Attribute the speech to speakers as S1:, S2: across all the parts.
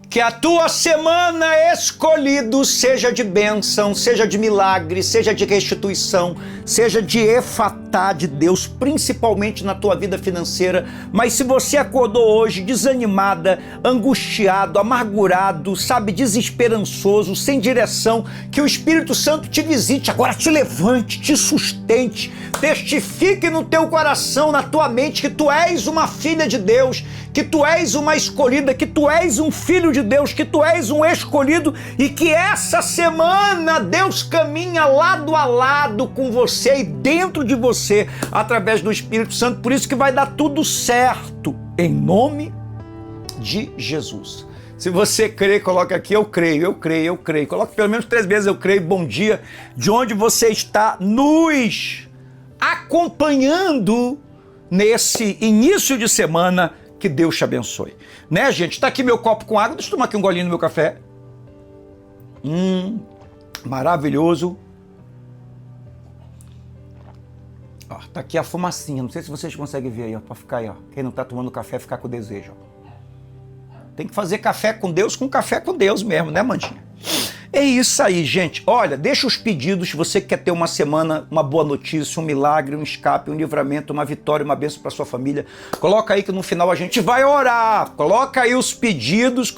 S1: Que a tua semana escolhido seja de bênção, seja de milagre, seja de restituição, seja de efatá de Deus, principalmente na tua vida financeira. Mas se você acordou hoje desanimada, angustiado, amargurado, sabe, desesperançoso, sem direção, que o Espírito Santo te visite agora, te levante, te sustente, testifique no teu coração, na tua mente, que tu és uma filha de Deus, que tu és uma escolhida, que tu és um filho de Deus, que tu és um escolhido e que essa semana Deus caminha lado a lado com você e dentro de você através do Espírito Santo. Por isso que vai dar tudo certo, em nome de Jesus. Se você crê, coloca aqui, eu creio, eu creio, eu creio. Coloque pelo menos 3 vezes, eu creio, bom dia, de onde você está nos acompanhando nesse início de semana. Que Deus te abençoe. Né, gente? Tá aqui meu copo com água. Deixa eu tomar aqui um golinho no meu café. Maravilhoso. Ó, tá aqui a fumacinha. Não sei se vocês conseguem ver aí, ó. Pra ficar aí, ó. Quem não tá tomando café, ficar com desejo, ó. Tem que fazer café com Deus mesmo, né, Mandinha? É isso aí, gente. Olha, deixa os pedidos. Você que quer ter uma semana, uma boa notícia, um milagre, um escape, um livramento, uma vitória, uma bênção para sua família. Coloca aí que no final a gente vai orar. Coloca aí os pedidos,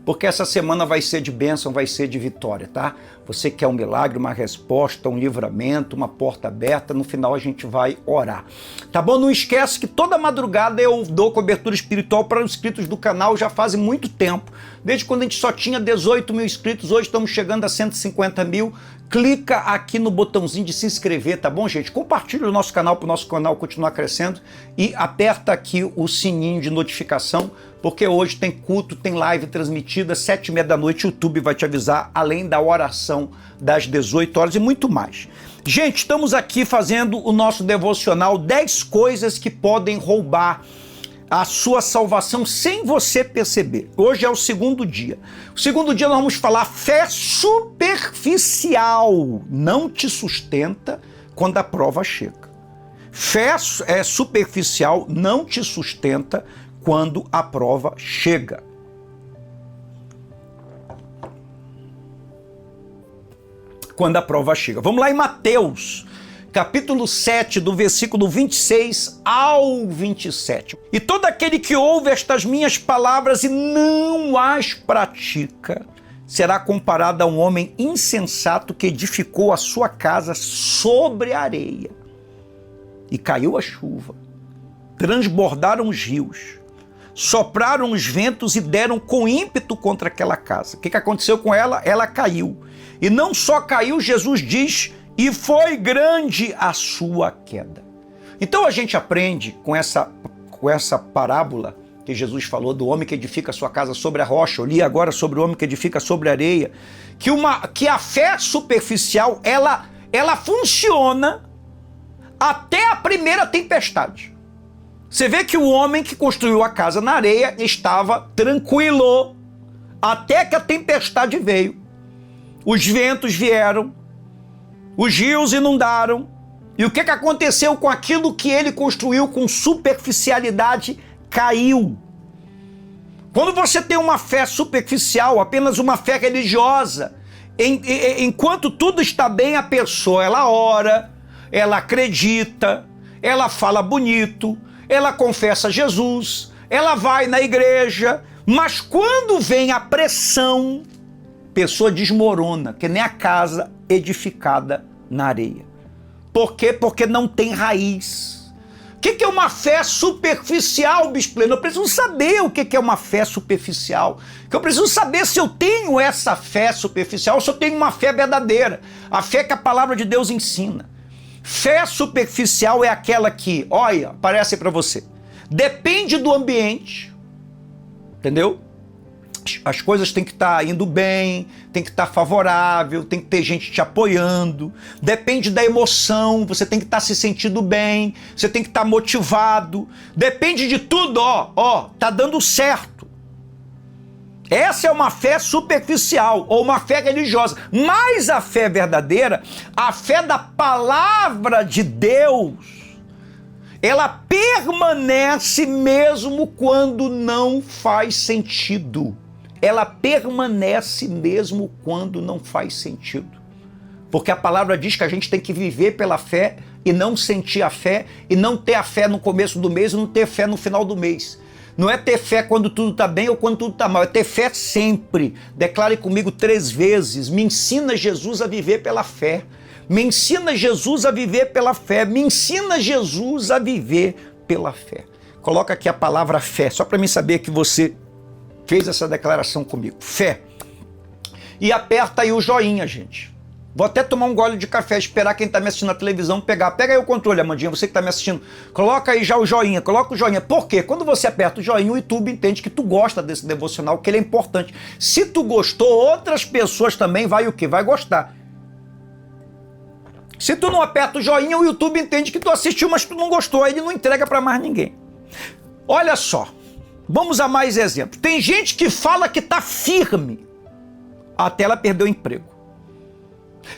S1: porque essa semana vai ser de bênção, vai ser de vitória, tá? Você quer um milagre, uma resposta, um livramento, uma porta aberta, no final a gente vai orar. Tá bom? Não esquece que toda madrugada eu dou cobertura espiritual para os inscritos do canal já faz muito tempo. Desde quando a gente só tinha 18 mil inscritos, hoje estamos chegando a 150 mil. Clica aqui no botãozinho de se inscrever, tá bom, gente? Compartilha o nosso canal para o nosso canal continuar crescendo e aperta aqui o sininho de notificação, porque hoje tem culto, tem live transmitida, 7h30 da noite, o YouTube vai te avisar, além da oração das 18 horas e muito mais. Gente, estamos aqui fazendo o nosso devocional 10 coisas que podem roubar a sua salvação sem você perceber. Hoje é o segundo dia. O segundo dia nós vamos falar fé superficial. Não te sustenta quando a prova chega. Fé superficial não te sustenta quando a prova chega. Quando a prova chega. Vamos lá em Mateus, capítulo 7, do versículo 26 ao 27. E todo aquele que ouve estas minhas palavras e não as pratica, será comparado a um homem insensato que edificou a sua casa sobre a areia. E caiu a chuva, transbordaram os rios, sopraram os ventos e deram com ímpeto contra aquela casa. O que aconteceu com ela? Ela caiu. E não só caiu, Jesus diz, e foi grande a sua queda. Então a gente aprende com essa parábola que Jesus falou do homem que edifica a sua casa sobre a rocha. Eu li agora sobre o homem que edifica sobre a areia. Que a fé superficial, ela funciona até a primeira tempestade. Você vê que o homem que construiu a casa na areia estava tranquilo até que a tempestade veio. Os ventos vieram, os rios inundaram. E o que aconteceu com aquilo que ele construiu com superficialidade? Caiu. Quando você tem uma fé superficial, apenas uma fé religiosa, enquanto tudo está bem, a pessoa, ela ora, ela acredita, ela fala bonito, ela confessa Jesus, ela vai na igreja, mas quando vem a pressão, a pessoa desmorona, que nem a casa edificada na areia. Por quê? Porque não tem raiz. O que é uma fé superficial, Bispo Pleno? Eu preciso saber o que é uma fé superficial. Eu preciso saber se eu tenho essa fé superficial ou se eu tenho uma fé verdadeira. A fé que a palavra de Deus ensina. Fé superficial é aquela que, olha, aparece para você, depende do ambiente, entendeu? As coisas têm que estar indo bem, tem que estar favorável, tem que ter gente te apoiando, depende da emoção, você tem que estar se sentindo bem, você tem que estar motivado, depende de tudo, tá dando certo. Essa é uma fé superficial ou uma fé religiosa, mas a fé verdadeira, a fé da palavra de Deus, ela permanece mesmo quando não faz sentido. Ela permanece mesmo quando não faz sentido. Porque a palavra diz que a gente tem que viver pela fé e não sentir a fé, e não ter a fé no começo do mês e não ter fé no final do mês. Não é ter fé quando tudo está bem ou quando tudo está mal, é ter fé sempre. Declare comigo 3 vezes: me ensina, Jesus, a viver pela fé. Me ensina, Jesus, a viver pela fé. Me ensina, Jesus, a viver pela fé. Coloca aqui a palavra fé, só para mim saber que você fez essa declaração comigo. Fé. E aperta aí o joinha, gente. Vou até tomar um gole de café, esperar quem está me assistindo na televisão pegar. Pega aí o controle, Amandinha, você que está me assistindo. Coloca aí já o joinha, coloca o joinha. Por quê? Quando você aperta o joinha, o YouTube entende que tu gosta desse devocional, que ele é importante. Se tu gostou, outras pessoas também vai o quê? Vai gostar. Se tu não aperta o joinha, o YouTube entende que tu assistiu, mas tu não gostou, aí ele não entrega para mais ninguém. Olha só, vamos a mais exemplos. Tem gente que fala que tá firme até ela perder o emprego.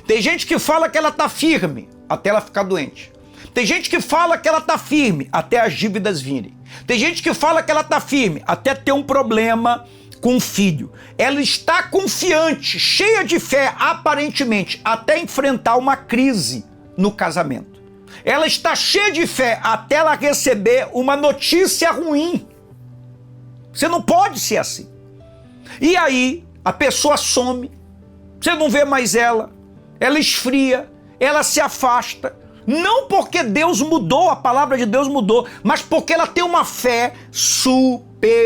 S1: Tem gente que fala que ela tá firme até ela ficar doente. Tem gente que fala que ela tá firme até as dívidas virem. Tem gente que fala que ela tá firme até ter um problema com o filho. Ela está confiante, cheia de fé, aparentemente, até enfrentar uma crise no casamento. Ela está cheia de fé até ela receber uma notícia ruim. Você não pode ser assim. E aí, a pessoa some, você não vê mais ela esfria, ela se afasta, não porque Deus mudou, a palavra de Deus mudou, mas porque ela tem uma fé superficial.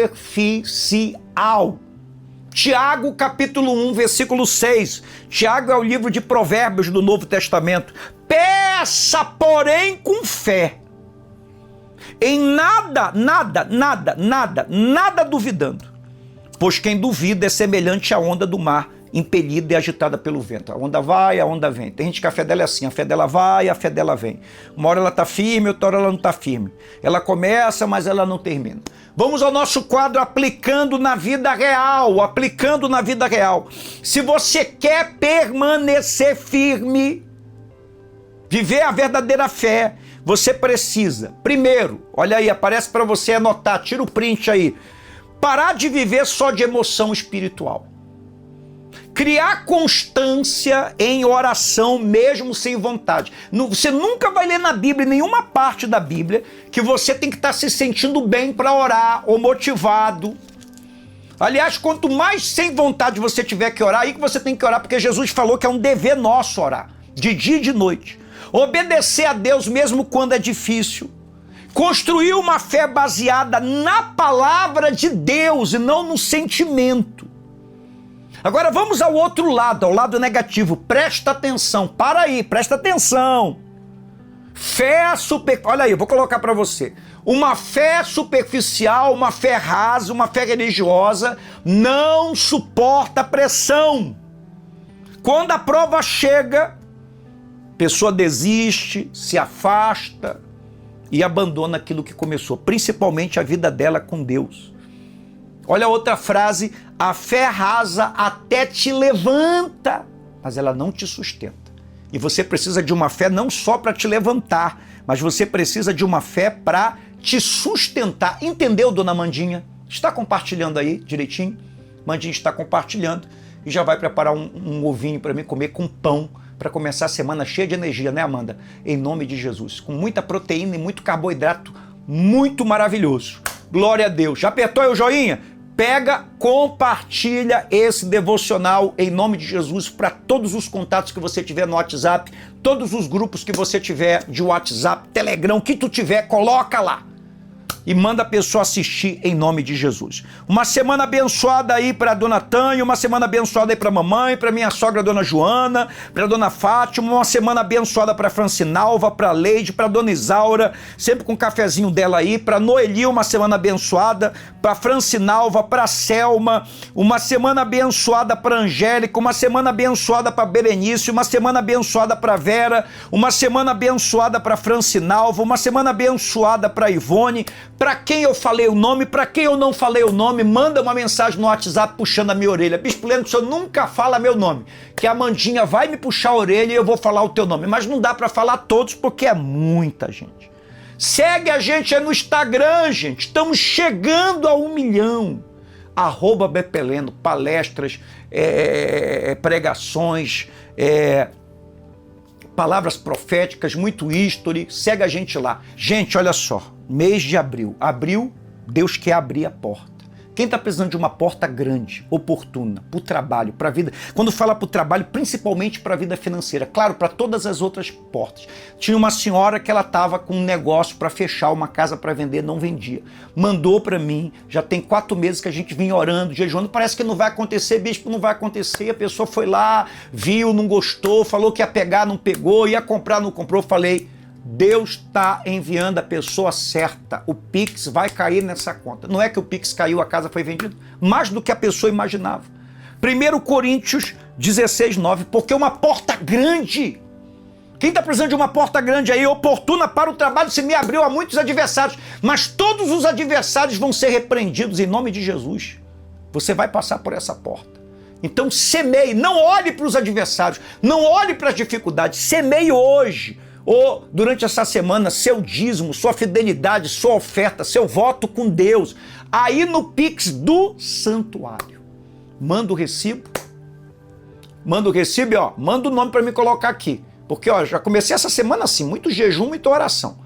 S1: Tiago capítulo 1, versículo 6. Tiago é o livro de Provérbios do Novo Testamento. Peça, porém, com fé, em nada duvidando, pois quem duvida é semelhante à onda do mar, impelida e agitada pelo vento. A onda vai, a onda vem. Tem gente que a fé dela é assim, a fé dela vai, a fé dela vem. Uma hora ela está firme, outra hora ela não está firme. Ela começa, mas ela não termina. Vamos ao nosso quadro aplicando na vida real, aplicando na vida real. Se você quer permanecer firme, viver a verdadeira fé, você precisa, primeiro, olha aí, aparece para você anotar, tira o print aí, parar de viver só de emoção espiritual. Criar constância em oração mesmo sem vontade. Você nunca vai ler na Bíblia, nenhuma parte da Bíblia, que você tem que estar se sentindo bem para orar ou motivado. Aliás, quanto mais sem vontade você tiver que orar, aí que você tem que orar, porque Jesus falou que é um dever nosso orar, de dia e de noite. Obedecer a Deus mesmo quando é difícil. Construir uma fé baseada na palavra de Deus e não no sentimento. Agora vamos ao outro lado, ao lado negativo. Presta atenção, para aí, presta atenção. Fé olha aí, eu vou colocar para você. Uma fé superficial, uma fé rasa, uma fé religiosa não suporta pressão. Quando a prova chega, a pessoa desiste, se afasta e abandona aquilo que começou, principalmente a vida dela com Deus. Olha a outra frase: a fé rasa até te levanta, mas ela não te sustenta. E você precisa de uma fé não só para te levantar, mas você precisa de uma fé para te sustentar. Entendeu, dona Mandinha? Está compartilhando aí direitinho? Mandinha está compartilhando e já vai preparar um ovinho para mim comer com pão, para começar a semana cheia de energia, né, Amanda? Em nome de Jesus. Com muita proteína e muito carboidrato, muito maravilhoso. Glória a Deus. Já apertou aí o joinha? Pega, compartilha esse devocional em nome de Jesus para todos os contatos que você tiver no WhatsApp, todos os grupos que você tiver de WhatsApp, Telegram, que tu tiver, coloca lá e manda a pessoa assistir em nome de Jesus. Uma semana abençoada aí para dona Tânia, uma semana abençoada aí para mamãe, para minha sogra dona Joana, para dona Fátima, uma semana abençoada para Francinalva, para Leide, para dona Isaura, sempre com o cafezinho dela aí, para Noeli, uma semana abençoada, para Francinalva, para Selma, uma semana abençoada para Angélica, uma semana abençoada para Berenice, uma semana abençoada para Vera, uma semana abençoada para Francinalva, uma semana abençoada para Ivone. Para quem eu falei o nome, para quem eu não falei o nome, manda uma mensagem no WhatsApp puxando a minha orelha. Bispo Leno, o senhor nunca fala meu nome, que a Amandinha vai me puxar a orelha e eu vou falar o teu nome. Mas não dá para falar todos porque é muita gente. Segue a gente no Instagram, gente. Estamos chegando a 1 milhão. @Bepeleno, palestras, pregações, palavras proféticas, muito history. Segue a gente lá. Gente, olha só. Mês de abril. Abril, Deus quer abrir a porta. Quem está precisando de uma porta grande, oportuna, para o trabalho, para a vida, quando fala para o trabalho, principalmente para a vida financeira, claro, para todas as outras portas. Tinha uma senhora que ela estava com um negócio para fechar, uma casa para vender, não vendia. Mandou para mim, já tem 4 meses que a gente vinha orando, jejuando, parece que não vai acontecer, bispo, não vai acontecer. A pessoa foi lá, viu, não gostou, falou que ia pegar, não pegou, ia comprar, não comprou. Falei, Deus está enviando a pessoa certa. O Pix vai cair nessa conta. Não é que o Pix caiu, a casa foi vendida. Mais do que a pessoa imaginava. 1 Coríntios 16:9. Porque uma porta grande. Quem está precisando de uma porta grande aí, oportuna para o trabalho, se me abriu a muitos adversários. Mas todos os adversários vão ser repreendidos em nome de Jesus. Você vai passar por essa porta. Então semeie. Não olhe para os adversários. Não olhe para as dificuldades. Semeie hoje. Ou durante essa semana, seu dízimo, sua fidelidade, sua oferta, seu voto com Deus, aí no Pix do santuário. Manda o recibo. Manda o recibo e ó, manda o nome para me colocar aqui. Porque ó, já comecei essa semana assim, muito jejum, muita oração.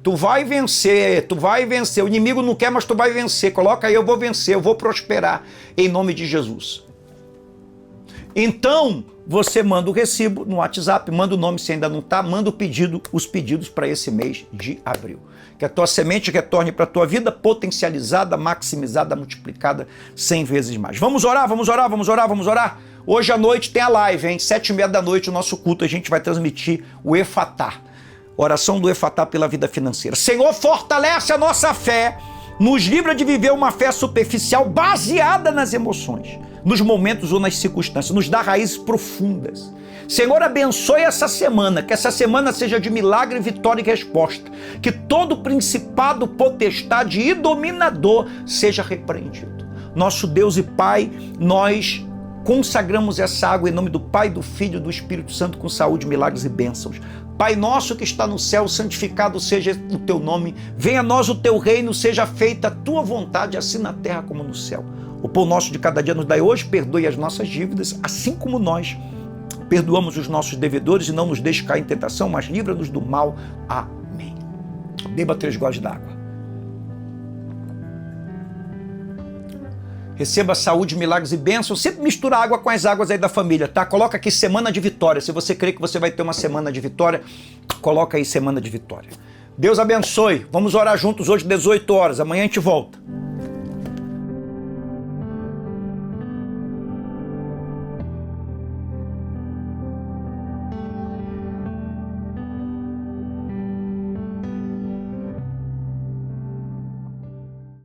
S1: Tu vai vencer, tu vai vencer. O inimigo não quer, mas tu vai vencer. Coloca aí, eu vou vencer, eu vou prosperar em nome de Jesus. Então, você manda o recibo no WhatsApp, manda o nome se ainda não está, manda o pedido, os pedidos para esse mês de abril. Que a tua semente retorne para a tua vida potencializada, maximizada, multiplicada 100 vezes mais. Vamos orar, vamos orar, vamos orar, vamos orar? Hoje à noite tem a live, hein? 7:30 o nosso culto, a gente vai transmitir o Efatá. Oração do Efatá pela vida financeira. Senhor, fortalece a nossa fé, nos livra de viver uma fé superficial baseada nas emoções, nos momentos ou nas circunstâncias, nos dá raízes profundas. Senhor, abençoe essa semana, que essa semana seja de milagre, vitória e resposta, que todo principado, potestade e dominador seja repreendido. Nosso Deus e Pai, nós consagramos essa água em nome do Pai, do Filho e do Espírito Santo com saúde, milagres e bênçãos. Pai nosso que está no céu, santificado seja o teu nome, venha a nós o teu reino, seja feita a tua vontade, assim na terra como no céu. O pão nosso de cada dia nos dai hoje, perdoe as nossas dívidas, assim como nós perdoamos os nossos devedores e não nos deixe cair em tentação, mas livra-nos do mal. Amém. Beba 3 goles d'água. Receba saúde, milagres e bênçãos. Sempre mistura água com as águas aí da família, tá? Coloca aqui semana de vitória. Se você crê que você vai ter uma semana de vitória, coloca aí semana de vitória. Deus abençoe. Vamos orar juntos hoje, 18 horas. Amanhã a gente volta.